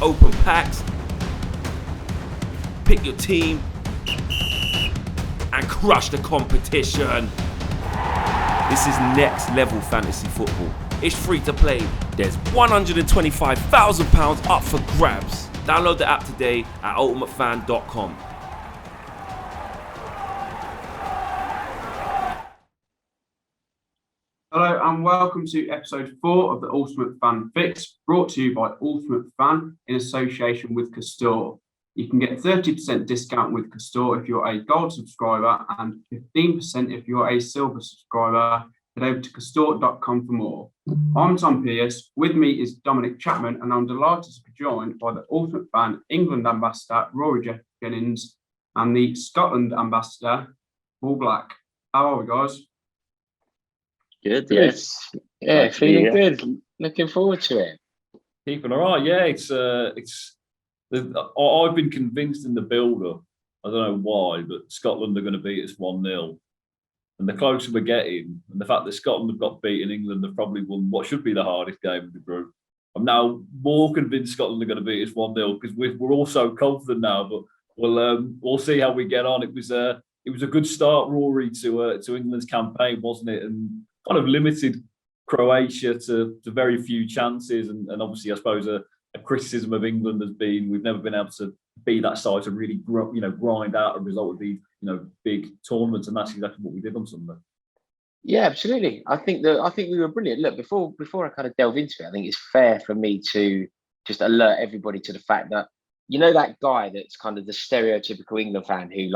open packs, pick your team, and crush the competition. This is next level fantasy football. It's free to play. There's £125,000 up for grabs. Download the app today at ultimatefan.com. Hello and welcome to episode 4 of the Ultimate Fan Fix, brought to you by Ultimate Fan in association with Castore. You can get 30% discount with Castore if you're a gold subscriber and 15% if you're a silver subscriber. Head over to castore.com for more. I'm Tom Pierce. With me is Dominic Chapman, and I'm delighted to be joined by the Ultimate Fan England ambassador, Rory Jennings, and the Scotland ambassador, Paul Black. How are we, guys? Good, yes. Yeah, feeling good. Looking forward to it. Keeping all right, yeah. I've been convinced in the build-up, I don't know why, but Scotland are going to beat us 1-0. And the closer we're getting, and the fact that Scotland have got beaten England have probably won what should be the hardest game of the group. I'm now more convinced Scotland are going to beat us 1-0 because we're all so confident now. But we'll see how we get on. It was a good start, Rory, to England's campaign, wasn't it? And kind of limited Croatia to very few chances, and obviously I suppose a criticism of England has been we've never been able to be that side to really grind out a result of these big tournaments, and that's exactly what we did on Sunday. Yeah, absolutely. I think we were brilliant. Look, before I kind of delve into it, I think it's fair for me to just alert everybody to the fact that that guy that's kind of the stereotypical England fan who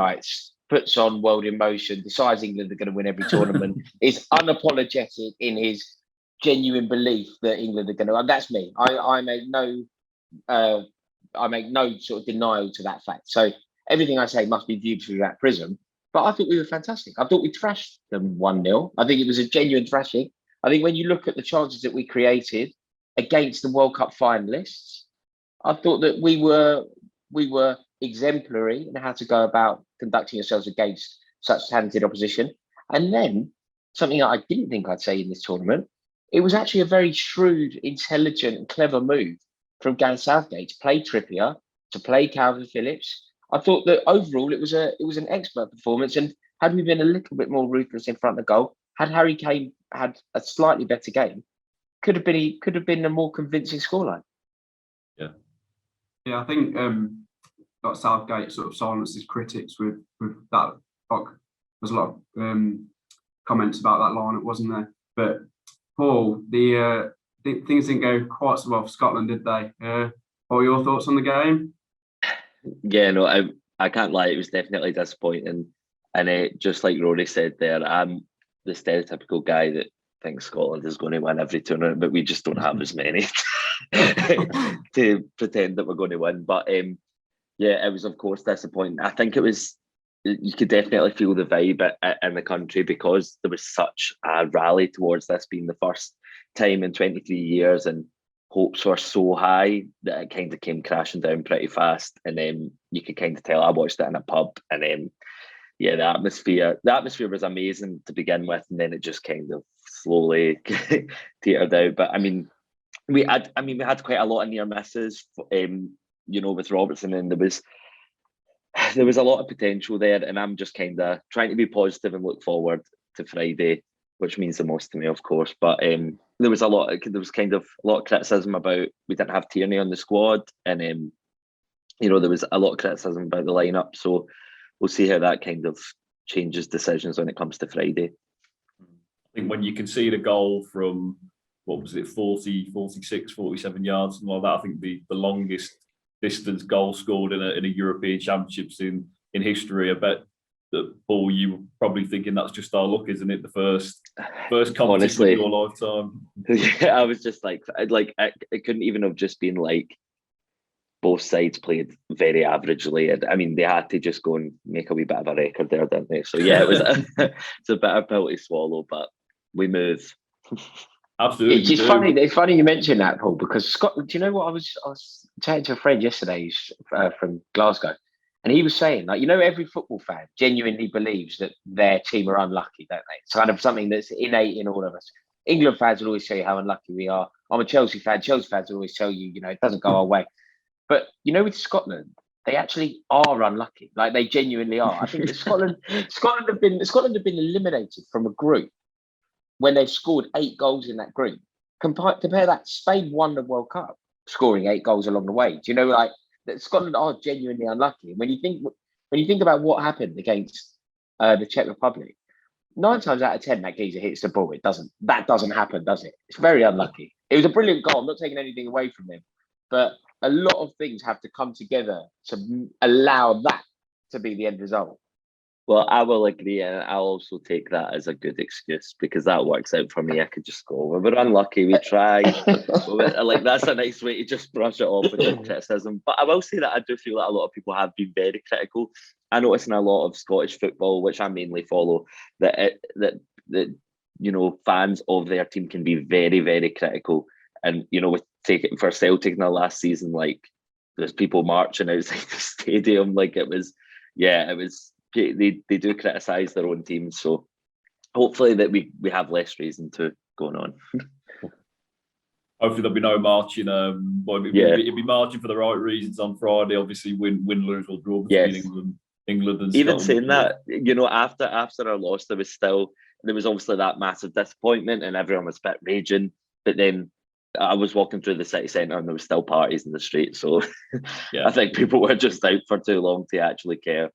puts on world in motion, decides England are going to win every tournament, is unapologetic in his genuine belief that England are going to. And that's me. I make no sort of denial to that fact. So everything I say must be viewed through that prism. But I think we were fantastic. I thought we thrashed them 1-0. I think it was a genuine thrashing. I think when you look at the chances that we created against the World Cup finalists, I thought that we were exemplary in how to go about conducting ourselves against such talented opposition. And then something that I didn't think I'd say in this tournament, it was actually a very shrewd, intelligent, and clever move from Gareth Southgate to play Trippier, to play Calvin Phillips. I thought that overall it was an expert performance. And had we been a little bit more ruthless in front of goal, had Harry Kane had a slightly better game, could have been a more convincing scoreline. Yeah, I think Southgate sort of silenced his critics with that. There's a lot of comments about that lineup, wasn't there? But Paul, things didn't go quite so well for Scotland, did they? What were your thoughts on the game? Yeah, no, I can't lie. It was definitely disappointing, and just like Rory said there, I'm the stereotypical guy that thinks Scotland is going to win every tournament, but we just don't have as many to pretend that we're going to win. But yeah, it was of course disappointing. I think you could definitely feel the vibe in the country because there was such a rally towards this being the first time in 23 years, and hopes were so high that it kind of came crashing down pretty fast. And then you could kind of tell. I watched it in a pub, and yeah, the atmosphere was amazing to begin with, and then it just kind of slowly teetered out. But I mean, we had quite a lot of near misses, with Robertson, and there was a lot of potential there. And I'm just kind of trying to be positive and look forward to Friday, which means the most to me, of course. But there was kind of a lot of criticism about we didn't have Tierney on the squad, and there was a lot of criticism about the lineup. So we'll see how that kind of changes decisions when it comes to Friday. I think when you can see the goal from, what was it, 40, 46, 47 yards, something like that, I think the longest distance goal scored in a European Championships in history. I bet that, Paul, you were probably thinking that's just our luck, isn't it? The first competition of your lifetime. Yeah, I was just it couldn't even have just been both sides played very averagely. I mean, they had to just go and make a wee bit of a record there, didn't they? So yeah, it's a bitter pill to swallow, but we move. Absolutely. It's just funny. It's funny you mentioned that, Paul, because Scotland. Do you know what I was chatting to a friend yesterday from Glasgow, and he was saying every football fan genuinely believes that their team are unlucky, don't they? It's kind of something that's innate in all of us. England fans will always tell you how unlucky we are. I'm a Chelsea fan. Chelsea fans will always tell you, it doesn't go our way. But with Scotland, they actually are unlucky. Like they genuinely are. I think that Scotland have been eliminated from a group when they've scored 8 goals in that group. Compare that. Spain won the World Cup, scoring 8 goals along the way. Do you know, like that Scotland are genuinely unlucky. When you think about what happened against the Czech Republic, 9 times out of 10 that geezer hits the ball. That doesn't happen, does it? It's very unlucky. It was a brilliant goal. I'm not taking anything away from him, but a lot of things have to come together to allow that to be the end result. Well, I will agree, and I'll also take that as a good excuse because that works out for me. I could just go, well, we're unlucky, we tried. Like that's a nice way to just brush it off with the criticism. But I will say that I do feel that a lot of people have been very critical. I notice in a lot of Scottish football, which I mainly follow, that fans of their team can be very, very critical. And with taking for Celtic in the last season, like there's people marching outside the stadium, like it was. They do criticise their own team, so hopefully that we have less reason to going on. Hopefully there'll be no marching. It'd be marching for the right reasons on Friday. Obviously, win, lose or draw between England and even Scotland. saying that, after our loss, there was obviously that massive disappointment, and everyone was a bit raging. But then I was walking through the city centre, and there was still parties in the street. So I think people were just out for too long to actually care.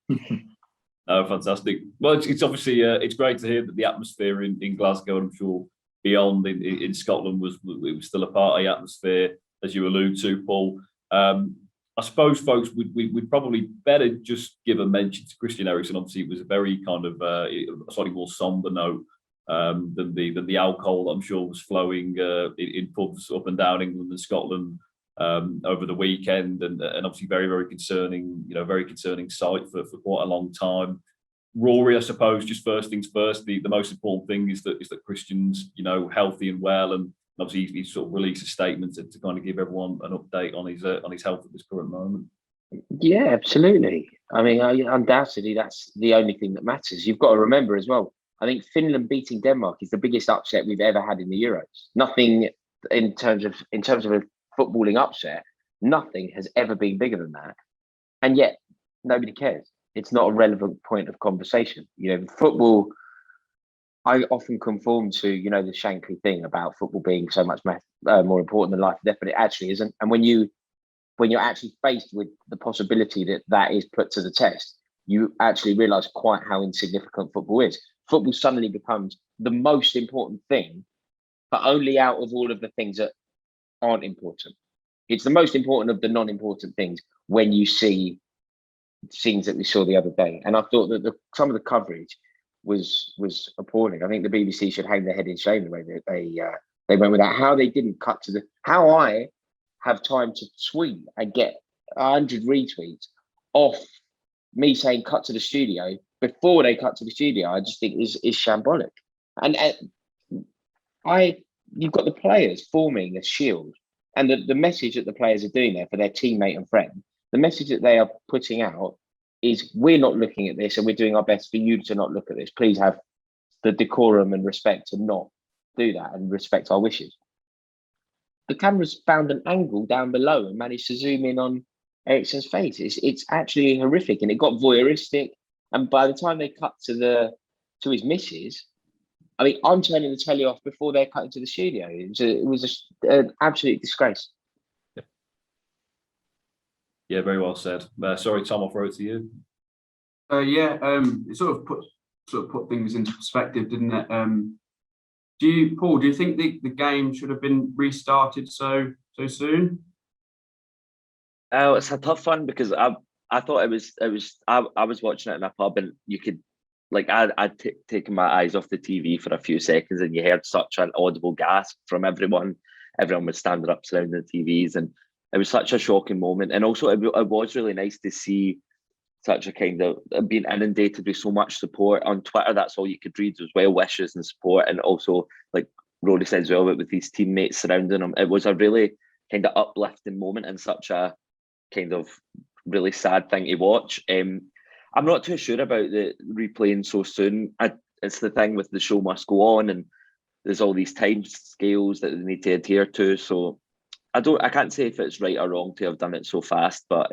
Oh, fantastic. Well, it's obviously it's great to hear that the atmosphere in Glasgow, and I'm sure beyond in Scotland was still a party atmosphere, as you allude to, Paul. I suppose, folks, we'd probably better just give a mention to Christian Eriksen. Obviously, it was a very kind of slightly more somber note than the alcohol that I'm sure was flowing in pubs up and down England and Scotland over the weekend, and obviously very, very concerning, very concerning sight for quite a long time. Rory, I suppose, just first things first, the most important thing is that Christian's, healthy and well, and obviously he sort of released a statement to kind of give everyone an update on his health at this current moment. Yeah, absolutely. I mean, undoubtedly, that's the only thing that matters. You've got to remember as well, I think Finland beating Denmark is the biggest upset we've ever had in the Euros. Nothing in terms of a footballing upset, nothing has ever been bigger than that, and yet nobody cares. It's not a relevant point of conversation. Football, I often conform to the Shankly thing about football being so much more important than life and death, but it actually isn't. And when you're actually faced with the possibility that is put to the test, you actually realize quite how insignificant football is. Football suddenly becomes the most important thing, but only out of all of the things that aren't important. It's the most important of the non-important things when you see scenes that we saw the other day. And I thought that some of the coverage was appalling. I think the BBC should hang their head in shame the way that they went with that. How they didn't cut to how I have time to tweet and get 100 retweets off me saying cut to the studio before they cut to the studio, I just think is shambolic. And you've got the players forming a shield, and the message that the players are doing there for their teammate and friend, the message that they are putting out is, we're not looking at this and we're doing our best for you to not look at this. Please have the decorum and respect to not do that and respect our wishes. The cameras found an angle down below and managed to zoom in on Eriksen's face. It's actually horrific, and it got voyeuristic. And by the time they cut to his missus, I mean, I'm turning the telly off before they're cutting to the studio. It was an absolute disgrace. Yeah, very well said. Sorry, Tom, I'll throw it to you. It sort of put things into perspective, didn't it? Paul, do you think the game should have been restarted so soon? It's a tough one because I thought it was I was watching it in a pub, and you could, like, I'd taken my eyes off the TV for a few seconds, and you heard such an audible gasp from everyone. Everyone was standing up surrounding the TVs, and it was such a shocking moment. And also it was really nice to see such a kind of being inundated with so much support on Twitter. That's all you could read was well wishes and support, and also, like Rory says, well, with his teammates surrounding him. It was a really kind of uplifting moment and such a kind of really sad thing to watch. I'm not too sure about the replaying so soon. It's the thing with the show must go on, and there's all these time scales that they need to adhere to. So I can't say if it's right or wrong to have done it so fast, but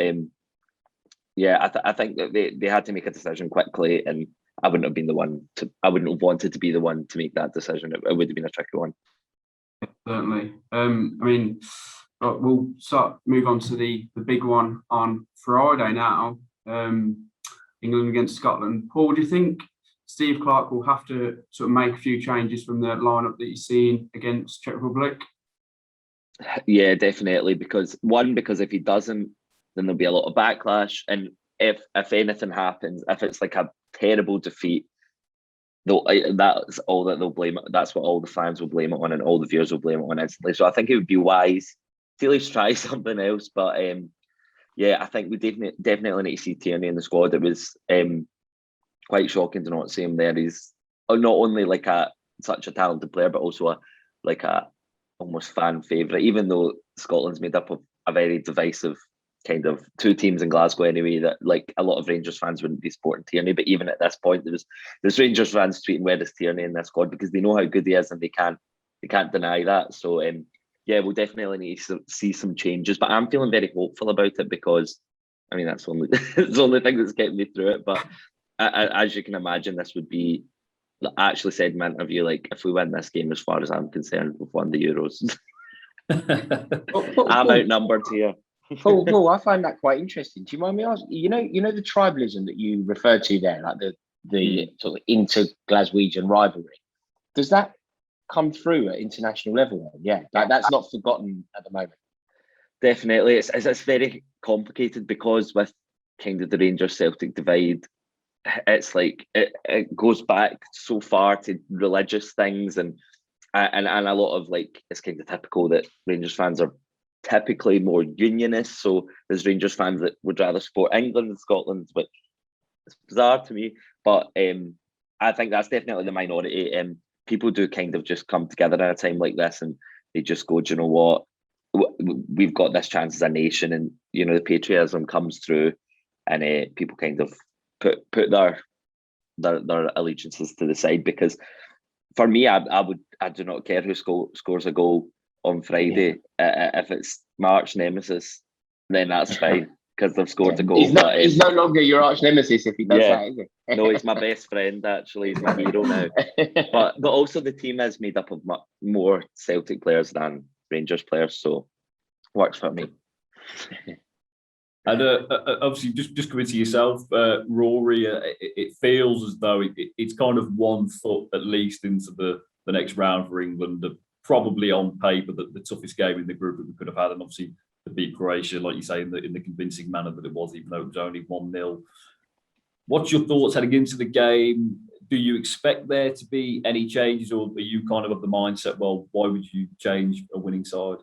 yeah, I think that they had to make a decision quickly, and I wouldn't have wanted to be the one to make that decision. It would have been a tricky one. Certainly. We'll move on to the big one on Friday now. England against Scotland. Paul, do you think Steve Clarke will have to sort of make a few changes from the lineup that you've seen against Czech Republic? Yeah, definitely. Because if he doesn't, then there'll be a lot of backlash. And if anything happens, if it's like a terrible defeat, that's all that they'll blame it. That's what all the fans will blame it on, and all the viewers will blame it on instantly. So I think it would be wise to at least try something else. But yeah, I think we definitely need to see Tierney in the squad. It was quite shocking to not see him there. He's not only like such a talented player, but also a almost fan favourite. Even though Scotland's made up of a very divisive kind of two teams in Glasgow anyway, that like a lot of Rangers fans wouldn't be supporting Tierney. But even at this point, there's Rangers fans tweeting where is Tierney in this squad, because they know how good he is and they can't deny that. So yeah, we'll definitely need to see some changes. But I'm feeling very hopeful about it, because I mean that's it's the only thing that's getting me through it. But as you can imagine, this would be, I actually said in my interview, like, if we win this game, as far as I'm concerned, we've won the Euros. I'm outnumbered here. Paul, I find that quite interesting. Do you mind me asking? You know the tribalism that you referred to there, like the sort of inter-Glaswegian rivalry. Does that come through at international level? Yeah, like that's not forgotten at the moment. Definitely, it's very complicated, because with kind of the Rangers Celtic divide, it's like it goes back so far to religious things, and a lot of, like, it's kind of typical that Rangers fans are typically more unionist. So there's Rangers fans that would rather support England than Scotland, which is bizarre to me. But I think that's definitely the minority. People do kind of just come together at a time like this, and they just go, do you know what? We've got this chance as a nation, and the patriotism comes through, and people kind of put their allegiances to the side. Because for me, I do not care who scores a goal on Friday. If it's my arch nemesis, then that's fine, because they've scored a goal. He's no longer your arch nemesis if he does that, is he? No, he's my best friend, actually. He's my hero now. But also the team is made up of more Celtic players than Rangers players, so works for me. And obviously, just coming to yourself, Rory, it feels as though it's kind of 1 foot at least into the next round for England. Probably on paper the toughest game in the group that we could have had, and obviously to beat Croatia, like you say, in the convincing manner that it was, even though it was only 1-0. What's your thoughts heading into the game? Do you expect there to be any changes, or are you kind of the mindset, well, why would you change a winning side?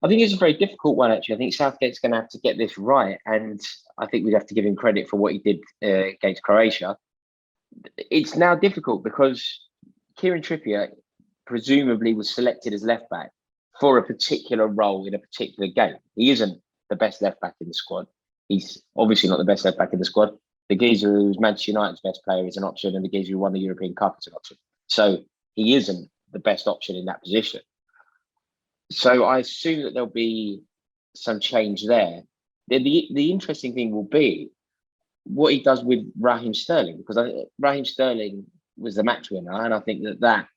I think it's a very difficult one, actually. I think Southgate's going to have to get this right, and I think we'd have to give him credit for what he did against Croatia. It's now difficult because Kieran Trippier presumably was selected as left back for a particular role in a particular game. He isn't the best left back in the squad. He's obviously not the best left back in the squad. The geezer who's Manchester United's best player is an option, and the geezer who won the European Cup is an option. So he isn't the best option in that position. So I assume that there'll be some change there. The interesting thing will be what he does with Raheem Sterling, because Raheem Sterling was the match winner, and I think that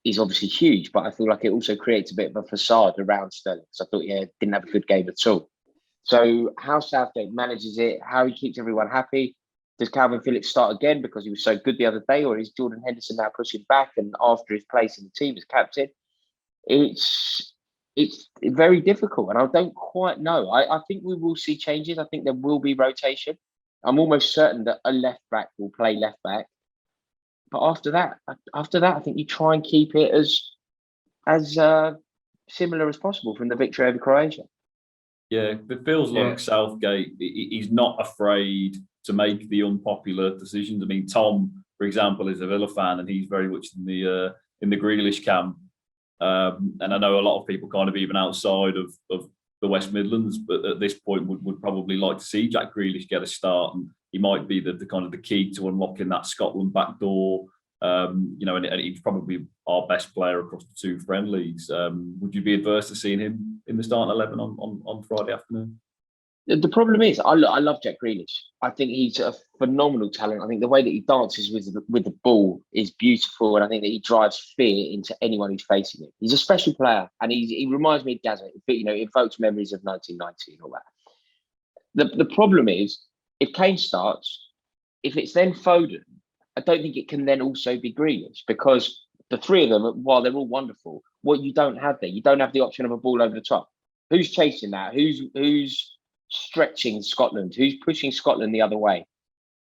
is obviously huge, but I feel like it also creates a bit of a facade around Sterling. So I thought, didn't have a good game at all. So how Southgate manages it, how he keeps everyone happy. Does Calvin Phillips start again because he was so good the other day, or is Jordan Henderson now pushing back and after his place in the team as captain? It's very difficult, and I don't quite know. I think we will see changes. I think there will be rotation. I'm almost certain that a left back will play left back. But after that, I think you try and keep it as similar as possible from the victory over Croatia. Yeah, it feels like Southgate, he's not afraid to make the unpopular decisions. I mean, Tom, for example, is a Villa fan, and he's very much in the Grealish camp. And I know a lot of people kind of even outside of the West Midlands, but at this point would probably like to see Jack Grealish get a start, and he might be the kind of the key to unlocking that Scotland back door. And he's probably our best player across the two friendlies. Would you be adverse to seeing him in the starting 11 on Friday afternoon? The problem is, I love Jack Grealish. I think he's a phenomenal talent. I think the way that he dances with the ball is beautiful, and I think that he drives fear into anyone who's facing him. He's a special player, and he reminds me of Gazza. It evokes memories of 1990 and all that. The problem is, if Kane starts, if it's then Foden, I don't think it can then also be Grealish, because the three of them, while they're all wonderful, what you don't have there, you don't have the option of a ball over the top. Who's chasing that? Who's stretching Scotland? Who's pushing Scotland the other way?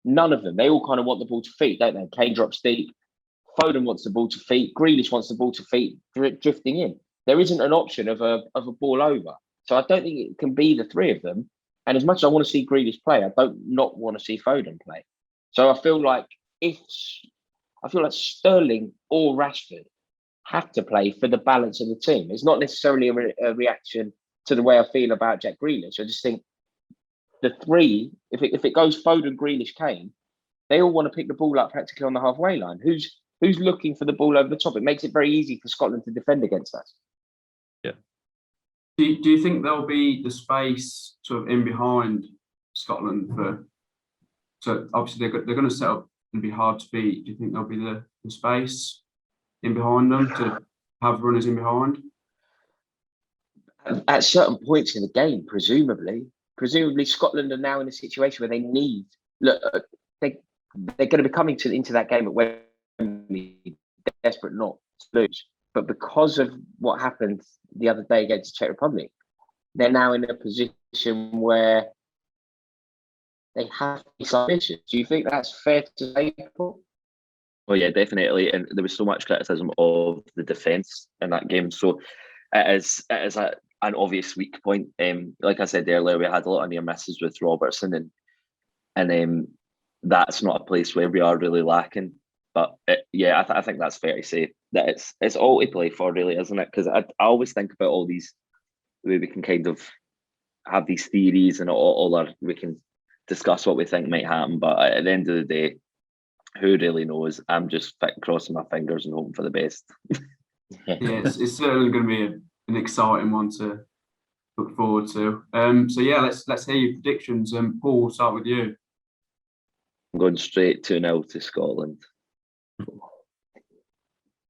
None of them. They all kind of want the ball to feet, don't they? Kane drops deep. Foden wants the ball to feet. Grealish wants the ball to feet, drifting in. There isn't an option of a ball over. So I don't think it can be the three of them. And as much as I want to see Grealish play, I don't not want to see Foden play. So I feel like Sterling or Rashford have to play for the balance of the team. It's not necessarily a reaction to the way I feel about Jack Grealish. I just think the three, if it goes Foden, Grealish, Kane, they all want to pick the ball up practically on the halfway line. Who's looking for the ball over the top? It makes it very easy for Scotland to defend against us. Yeah. Do you think there'll be the space sort of in behind Scotland for? So obviously they're going to set up and be hard to beat. Do you think there'll be the space in behind them to have runners in behind? At certain points in the game, presumably Scotland are now in a situation where they need. Look, they're going to be coming into that game at Wembley, desperate not to lose. But because of what happened the other day against the Czech Republic, they're now in a position where they have to be ambitious. Do you think that's fair to say, Paul? Well, yeah, definitely. And there was so much criticism of the defence in that game. So it is an obvious weak point. Like I said earlier, we had a lot of near misses with Robertson, and that's not a place where we are really lacking. But I think that's fair to say that it's all to play for, really, isn't it? Because I always think about all these, the way we can kind of have these theories and we can discuss what we think might happen. But at the end of the day, who really knows? I'm just crossing my fingers and hoping for the best. Yeah, it's certainly going to be an exciting one to look forward to. So yeah, let's hear your predictions. Paul, we'll start with you. I'm going straight 2-0 to Scotland.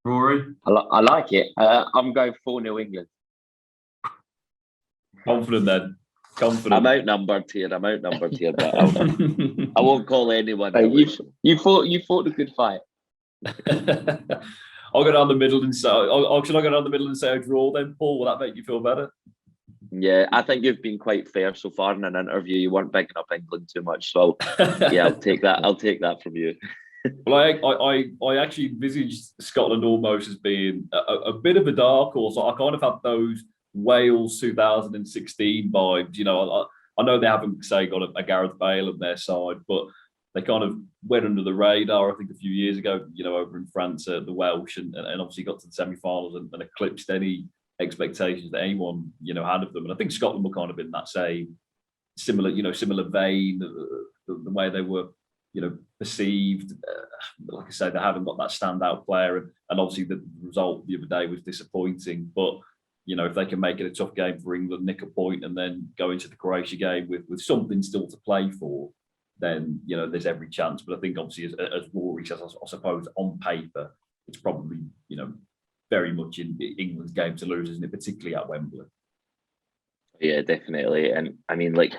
Rory? I like it. I'm going 4-0 England. Confident then. Confident. I'm outnumbered here, but I won't call anyone. You fought a good fight. I'll go down the middle and say, should I go down the middle and say a draw then, Paul? Will that make you feel better? Yeah, I think you've been quite fair so far in an interview. You weren't bigging up England too much, so yeah, I'll take that from you. Well, I actually envisaged Scotland almost as being a bit of a dark horse. I kind of had those Wales 2016 vibes. I know they haven't, say, got a Gareth Bale on their side, but they kind of went under the radar, I think, a few years ago, over in France, the Welsh, and obviously got to the semi-finals and eclipsed any expectations that anyone, had of them. And I think Scotland were kind of in that same similar vein, the way they were, perceived. Like I said, they haven't got that standout player, and obviously the result the other day was disappointing. But if they can make it a tough game for England, nick a point, and then go into the Croatia game with something still to play for, then there's every chance. But I think obviously, as Rory says, I suppose on paper it's probably very much in England's game to lose, isn't it? Particularly at Wembley. Yeah, definitely. And I mean, like,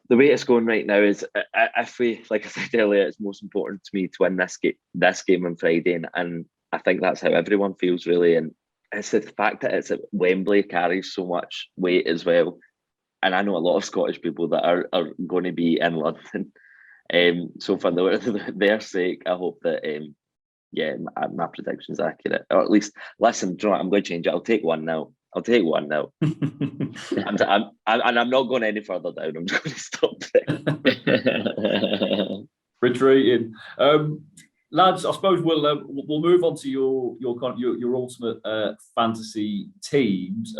the way it's going right now is, if we, like I said earlier, it's most important to me to win this game on Friday, and I think that's how everyone feels, really. And it's the fact that it's at Wembley carries so much weight as well. And I know a lot of Scottish people that are going to be in London. So for their sake, I hope that my prediction's accurate, or at least listen. Do you know what? I'm going to change it. I'll take 1-0. I'm not going any further down. I'm just going to stop there. Retreating. Lads, I suppose we'll move on to your ultimate fantasy teams.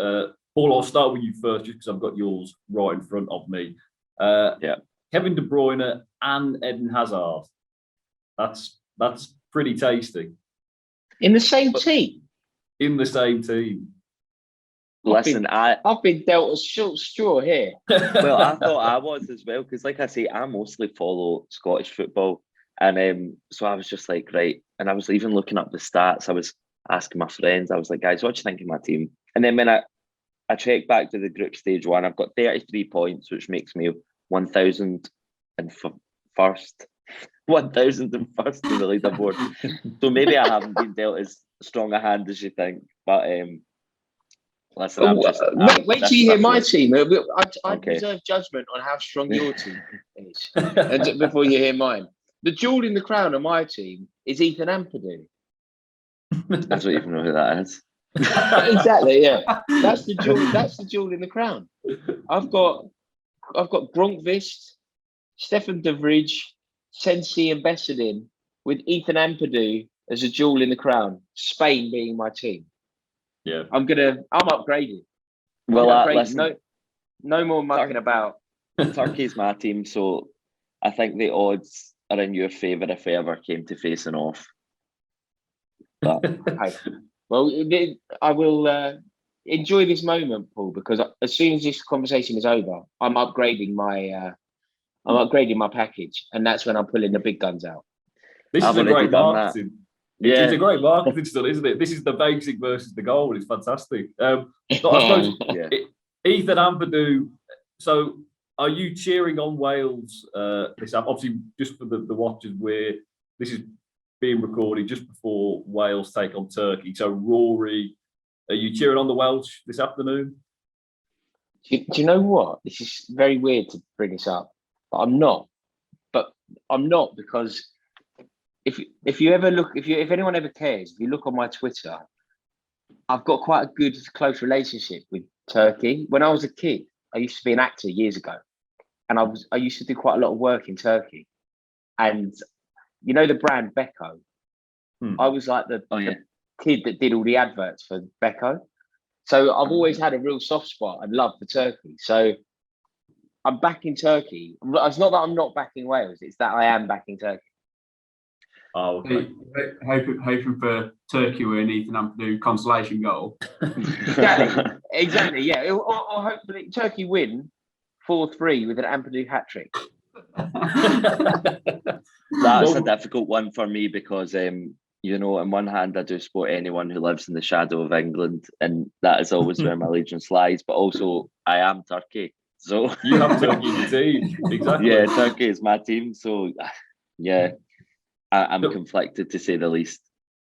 Paul, I'll start with you first, just because I've got yours right in front of me. Yeah. Kevin De Bruyne and Eden Hazard. That's pretty tasty. In the same team. In the same team. Listen, I've been dealt a short straw here. well, I thought I was as well, because like I say, I mostly follow Scottish football. And so I was just like, right. And I was even looking up the stats. I was asking my friends, I was like, guys, what do you think of my team? And then when I checked back to the group stage 1, I've got 33 points, which makes me 1,001st. 1,001st in the leaderboard. So maybe I haven't been dealt as strong a hand as you think. But listen, wait till you hear my team. I Okay. reserve judgment on how strong your team is and before you hear mine. The jewel in the crown of my team is Ethan Ampadu. I don't even know who that is. Exactly, yeah. That's the jewel. That's the jewel in the crown. I've got Gronkvist, Stefan De Vrij, Sensi, and Bessedin, with Ethan Ampadu as a jewel in the crown. Spain being my team. Yeah, I'm upgrading. Well, Listen, no more mucking about. Turkey's my team, so I think the odds are in your favour if we ever came to facing off. But Well, I will enjoy this moment, Paul, because as soon as this conversation is over, I'm upgrading my package, and that's when I'm pulling the big guns out. this I've is a already great done that. marketing. Yeah. It's a great marketing stunt, isn't it? This is the basic versus the goal. It's fantastic. But I suppose Yeah. Ethan Ampadu. So, are you cheering on Wales? This obviously just for the watchers, where this is being recorded just before Wales take on Turkey. So, Rory, are you cheering on the Welsh this afternoon? Do you know what? This is very weird to bring this up, but I'm not. But I'm not, because if you ever look, if anyone ever cares, if you look on my Twitter, I've got quite a good close relationship with Turkey. When I was a kid, I used to be an actor years ago, and I used to do quite a lot of work in Turkey. And you know the brand Beko? I was like the kid that did all the adverts for Beko. So I've always had a real soft spot and love for Turkey. So I'm backing Turkey. It's not that I'm not backing Wales, it's that I am backing Turkey. Oh, okay. Hoping for Turkey with an Ethan Ampadu consolation goal. Exactly, yeah. Or hopefully Turkey win 4-3 with an Ampadu hat-trick. That's a difficult one for me, because you know, on one hand, I do support anyone who lives in the shadow of England, and that is always where my allegiance lies. But also, I am Turkey, so You have Turkey in your team, exactly. Yeah, Turkey is my team, so yeah, I'm conflicted to say the least.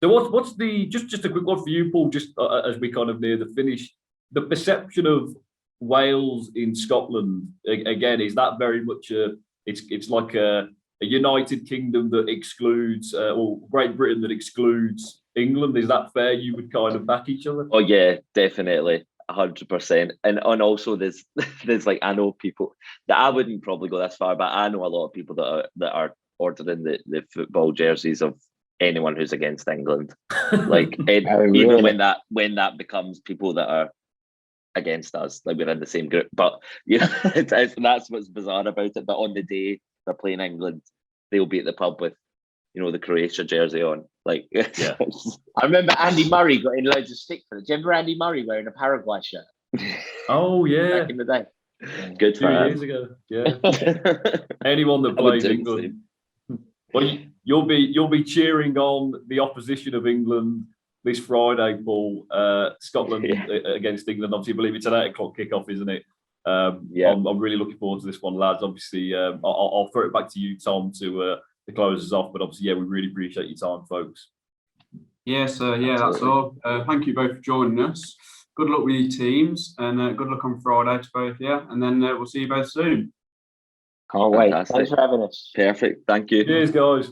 So what's the just a quick one for you, Paul? Just as we kind of near the finish, the perception of Wales in Scotland again, is that very much it's like a United Kingdom that excludes, or Great Britain that excludes England? Is that fair? You would kind of back each other? Oh yeah, definitely, 100%. And also there's like, I know people that, I wouldn't probably go this far, but I know a lot of people that are ordering the football jerseys of anyone who's against England. Like even when that becomes people that are against us, like we're in the same group. But yeah, that's what's bizarre about it. But on the day they're playing England, they'll be at the pub with, you know, the Croatia jersey on. Like, yeah. I remember Andy Murray got in loads of stick for it. Do you remember Andy Murray wearing a Paraguay shirt? Oh yeah, Back in the day. Good for 2 him. years ago. Yeah. Anyone that I would plays do the England. Well, you'll be cheering on the opposition of England this Friday, Paul. Scotland against England. Obviously, I believe it's an 8 o'clock kickoff, isn't it? Yeah. I'm really looking forward to this one, lads. Obviously, I'll throw it back to you, Tom, to close us off. But obviously, yeah, we really appreciate your time, folks. Yes, that's all. Thank you both for joining us. Good luck with your teams, and good luck on Friday to both, yeah. And then we'll see you both soon. Can't wait. Fantastic. Thanks for having us. Perfect. Thank you. Cheers, guys.